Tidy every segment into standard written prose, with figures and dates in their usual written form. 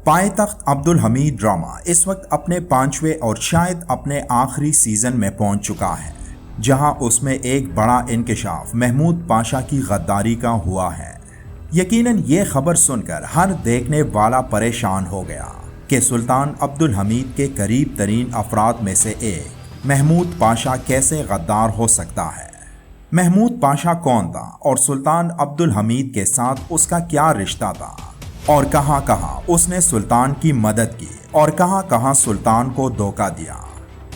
پائے تخت عبدالحمید ڈرامہ اس وقت اپنے 5ویں اور شاید اپنے آخری سیزن میں پہنچ چکا ہے، جہاں اس میں ایک بڑا انکشاف محمود پاشا کی غداری کا ہوا ہے۔ یقیناً یہ خبر سن کر ہر دیکھنے والا پریشان ہو گیا کہ سلطان عبدالحمید کے قریب ترین افراد میں سے ایک محمود پاشا کیسے غدار ہو سکتا ہے۔ محمود پاشا کون تھا اور سلطان عبدالحمید کے ساتھ اس کا کیا رشتہ تھا، اور کہاں کہاں اس نے سلطان کی مدد کی اور کہاں کہاں سلطان کو دھوکہ دیا،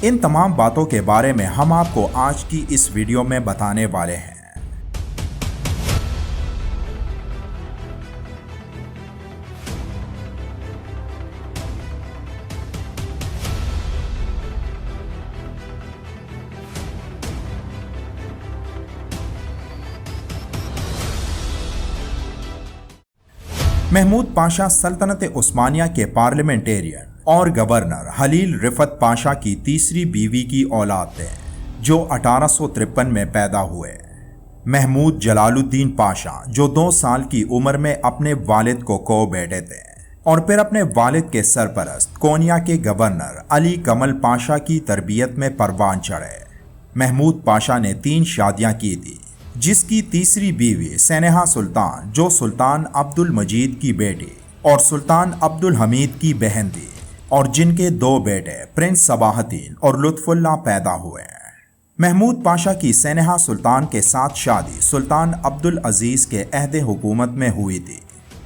ان تمام باتوں کے بارے میں ہم آپ کو آج کی اس ویڈیو میں بتانے والے ہیں۔ محمود پاشا سلطنت عثمانیہ کے پارلیمنٹیرین اور گورنر خلیل رفعت پاشا کی تیسری بیوی کی اولاد تھے، جو 1853 میں پیدا ہوئے۔ محمود جلال الدین پاشا جو 2 سال کی عمر میں اپنے والد کو کھو بیٹھے تھے اور پھر اپنے والد کے سرپرست کونیا کے گورنر علی کمل پاشا کی تربیت میں پروان چڑھے۔ محمود پاشا نے 3 شادیاں کی تھی، جس کی تیسری بیوی سینہا سلطان جو سلطان عبد المجید کی بیٹی اور سلطان عبدالحمید کی بہن تھی، اور جن کے 2 بیٹے پرنس صباح الدین اور لطف اللہ پیدا ہوئے۔ محمود پاشا کی سینہا سلطان کے ساتھ شادی سلطان عبدالعزیز کے عہد حکومت میں ہوئی تھی،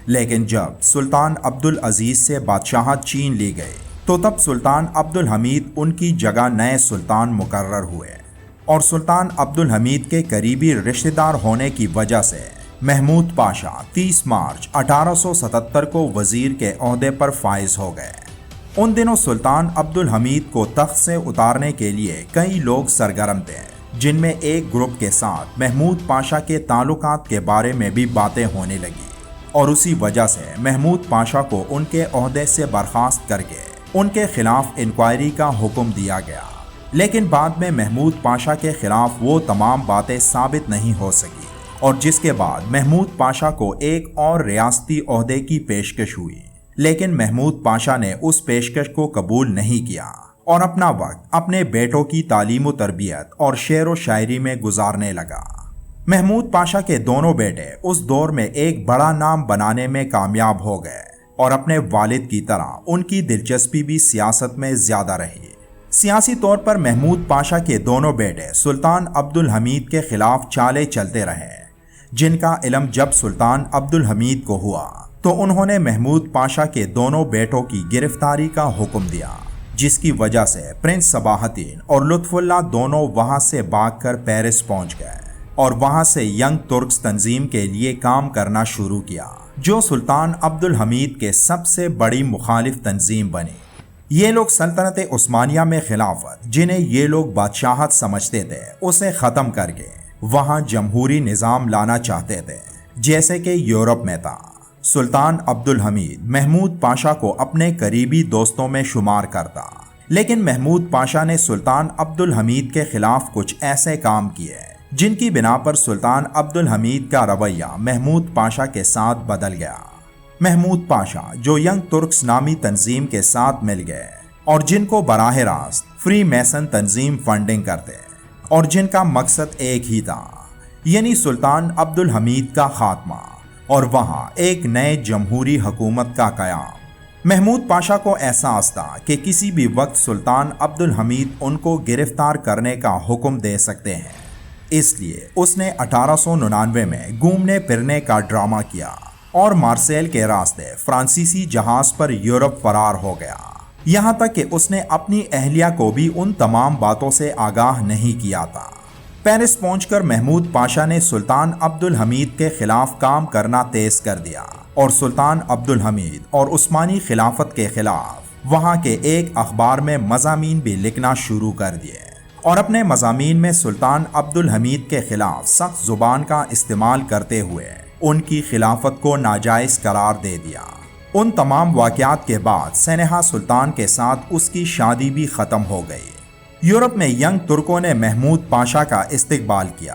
لیکن جب سلطان عبدالعزیز سے بادشاہت چھین لی گئی تو تب سلطان عبدالحمید ان کی جگہ نئے سلطان مقرر ہوئے، اور سلطان عبدالحمید کے قریبی رشتہ دار ہونے کی وجہ سے محمود پاشا 30 مارچ 1877 کو وزیر کے عہدے پر فائز ہو گئے۔ ان دنوں سلطان عبدالحمید کو تخت سے اتارنے کے لیے کئی لوگ سرگرم تھے، جن میں ایک گروپ کے ساتھ محمود پاشا کے تعلقات کے بارے میں بھی باتیں ہونے لگی، اور اسی وجہ سے محمود پاشا کو ان کے عہدے سے برخاست کر کے ان کے خلاف انکوائری کا حکم دیا گیا۔ لیکن بعد میں محمود پاشا کے خلاف وہ تمام باتیں ثابت نہیں ہو سکی، اور جس کے بعد محمود پاشا کو ایک اور ریاستی عہدے کی پیشکش ہوئی، لیکن محمود پاشا نے اس پیشکش کو قبول نہیں کیا اور اپنا وقت اپنے بیٹوں کی تعلیم و تربیت اور شعر و شاعری میں گزارنے لگا۔ محمود پاشا کے دونوں بیٹے اس دور میں ایک بڑا نام بنانے میں کامیاب ہو گئے، اور اپنے والد کی طرح ان کی دلچسپی بھی سیاست میں زیادہ رہی۔ سیاسی طور پر محمود پاشا کے دونوں بیٹے سلطان عبدالحمید کے خلاف چالیں چلتے رہے، جن کا علم جب سلطان عبدالحمید کو ہوا تو انہوں نے محمود پاشا کے دونوں بیٹوں کی گرفتاری کا حکم دیا، جس کی وجہ سے پرنس صباح الدین اور لطف اللہ دونوں وہاں سے بھاگ کر پیرس پہنچ گئے، اور وہاں سے ینگ ترکس تنظیم کے لیے کام کرنا شروع کیا، جو سلطان عبدالحمید کے سب سے بڑی مخالف تنظیم بنی۔ یہ لوگ سلطنت عثمانیہ میں خلافت، جنہیں یہ لوگ بادشاہت سمجھتے تھے، اسے ختم کر کے وہاں جمہوری نظام لانا چاہتے تھے، جیسے کہ یورپ میں تھا۔ سلطان عبدالحمید محمود پاشا کو اپنے قریبی دوستوں میں شمار کرتا، لیکن محمود پاشا نے سلطان عبدالحمید کے خلاف کچھ ایسے کام کیے جن کی بنا پر سلطان عبدالحمید کا رویہ محمود پاشا کے ساتھ بدل گیا۔ محمود پاشا جو ینگ ترکس نامی تنظیم کے ساتھ مل گئے، اور جن کو براہ راست فری میسن تنظیم فنڈنگ کرتے، اور جن کا مقصد ایک ہی تھا، یعنی سلطان عبدالحمید کا خاتمہ اور وہاں ایک نئے جمہوری حکومت کا قیام۔ محمود پاشا کو احساس تھا کہ کسی بھی وقت سلطان عبدالحمید ان کو گرفتار کرنے کا حکم دے سکتے ہیں، اس لیے اس نے 1899 میں گھومنے پھرنے کا ڈرامہ کیا اور مارسیل کے راستے فرانسیسی جہاز پر یورپ فرار ہو گیا، یہاں تک کہ اس نے اپنی اہلیہ کو بھی ان تمام باتوں سے آگاہ نہیں کیا تھا۔ پیرس پہنچ کر محمود پاشا نے سلطان عبدالحمید کے خلاف کام کرنا تیز کر دیا، اور سلطان عبدالحمید اور عثمانی خلافت کے خلاف وہاں کے ایک اخبار میں مضامین بھی لکھنا شروع کر دیے، اور اپنے مضامین میں سلطان عبدالحمید کے خلاف سخت زبان کا استعمال کرتے ہوئے ان کی خلافت کو ناجائز قرار دے دیا۔ ان تمام واقعات کے بعد سینہا سلطان کے ساتھ اس کی شادی بھی ختم ہو گئی۔ یورپ میں ینگ ترکوں نے محمود پاشا کا استقبال کیا،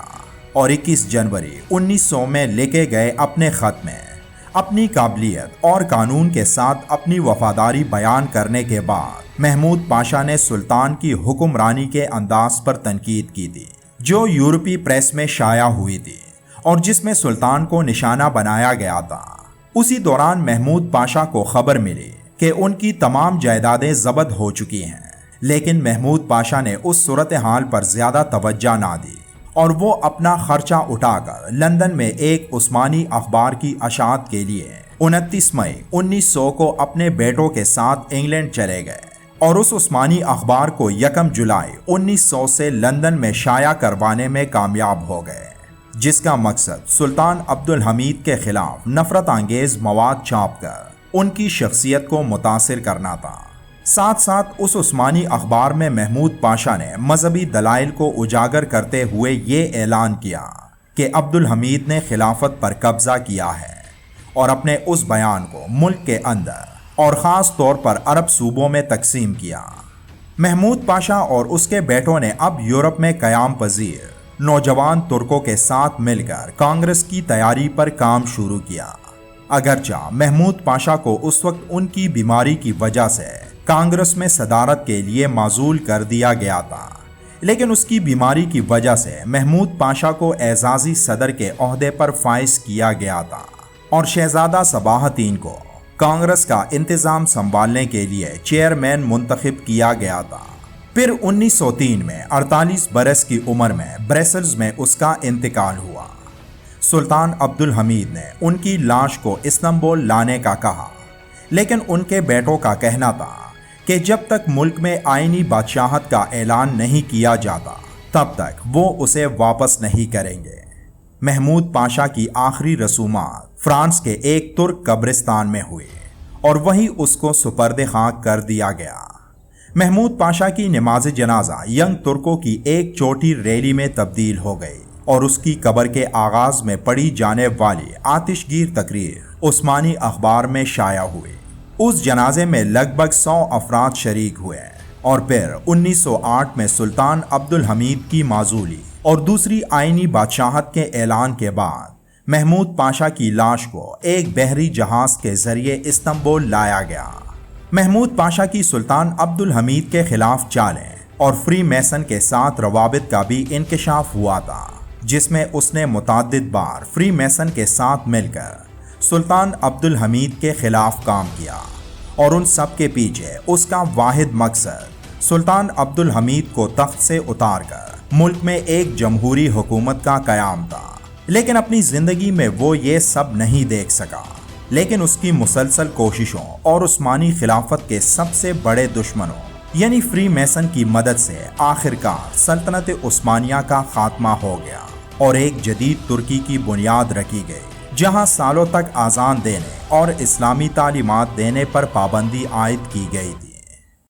اور 21 جنوری 1900 میں لکھے گئے اپنے خط میں اپنی قابلیت اور قانون کے ساتھ اپنی وفاداری بیان کرنے کے بعد محمود پاشا نے سلطان کی حکمرانی کے انداز پر تنقید کی تھی جو یورپی پریس میں شائع ہوئی تھی اور جس میں سلطان کو نشانہ بنایا گیا تھا۔ اسی دوران محمود پاشا کو خبر ملی کہ ان کی تمام جائیدادیں ضبط ہو چکی ہیں، لیکن محمود پاشا نے اس صورتحال پر زیادہ توجہ نہ دی اور وہ اپنا خرچہ اٹھا کر لندن میں ایک عثمانی اخبار کی اشاعت کے لیے 29 مئی 1900 کو اپنے بیٹوں کے ساتھ انگلینڈ چلے گئے اور اس عثمانی اخبار کو 1 جولائی 1900 سے لندن میں شائع کروانے میں کامیاب ہو گئے، جس کا مقصد سلطان عبدالحمید کے خلاف نفرت انگیز مواد چھاپ کر ان کی شخصیت کو متاثر کرنا تھا۔ ساتھ ساتھ اس عثمانی اخبار میں محمود پاشا نے مذہبی دلائل کو اجاگر کرتے ہوئے یہ اعلان کیا کہ عبدالحمید نے خلافت پر قبضہ کیا ہے اور اپنے اس بیان کو ملک کے اندر اور خاص طور پر عرب صوبوں میں تقسیم کیا۔ محمود پاشا اور اس کے بیٹوں نے اب یورپ میں قیام پذیر نوجوان ترکوں کے ساتھ مل کر کانگریس کی تیاری پر کام شروع کیا۔ اگرچہ محمود پاشا کو اس وقت ان کی بیماری کی وجہ سے کانگریس میں صدارت کے لیے معزول کر دیا گیا تھا، لیکن اس کی بیماری کی وجہ سے محمود پاشا کو اعزازی صدر کے عہدے پر فائز کیا گیا تھا اور شہزادہ صباح الدین کو کانگریس کا انتظام سنبھالنے کے لیے چیئرمین منتخب کیا گیا تھا۔ پھر 1903 میں 48 برس کی عمر میں برسلز میں اس کا انتقال ہوا۔ سلطان عبدالحمید نے ان کی لاش کو استنبول لانے کا کہا، لیکن ان کے بیٹوں کا کہنا تھا کہ جب تک ملک میں آئینی بادشاہت کا اعلان نہیں کیا جاتا تب تک وہ اسے واپس نہیں کریں گے۔ محمود پاشا کی آخری رسومات فرانس کے ایک ترک قبرستان میں ہوئی اور وہیں اس کو سپرد خاک کر دیا گیا۔ محمود پاشا کی نماز جنازہ ینگ ترکوں کی ایک چھوٹی ریلی میں تبدیل ہو گئی اور اس کی قبر کے آغاز میں پڑھی جانے والی آتش گیر تقریر عثمانی اخبار میں شائع ہوئی۔ اس جنازے میں لگ بھگ 100 افراد شریک ہوئے اور پھر 1908 میں سلطان عبدالحمید کی معزولی اور دوسری آئینی بادشاہت کے اعلان کے بعد محمود پاشا کی لاش کو ایک بحری جہاز کے ذریعے استنبول لایا گیا۔ محمود پاشا کی سلطان عبدالحمید کے خلاف چالیں اور فری میسن کے ساتھ روابط کا بھی انکشاف ہوا تھا، جس میں اس نے متعدد بار فری میسن کے ساتھ مل کر سلطان عبدالحمید کے خلاف کام کیا اور ان سب کے پیچھے اس کا واحد مقصد سلطان عبدالحمید کو تخت سے اتار کر ملک میں ایک جمہوری حکومت کا قیام تھا۔ لیکن اپنی زندگی میں وہ یہ سب نہیں دیکھ سکا، لیکن اس کی مسلسل کوششوں اور عثمانی خلافت کے سب سے بڑے دشمنوں یعنی فری میسن کی مدد سے آخرکار سلطنت عثمانیہ کا خاتمہ ہو گیا اور ایک جدید ترکی کی بنیاد رکھی گئی، جہاں سالوں تک اذان دینے اور اسلامی تعلیمات دینے پر پابندی عائد کی گئی تھی۔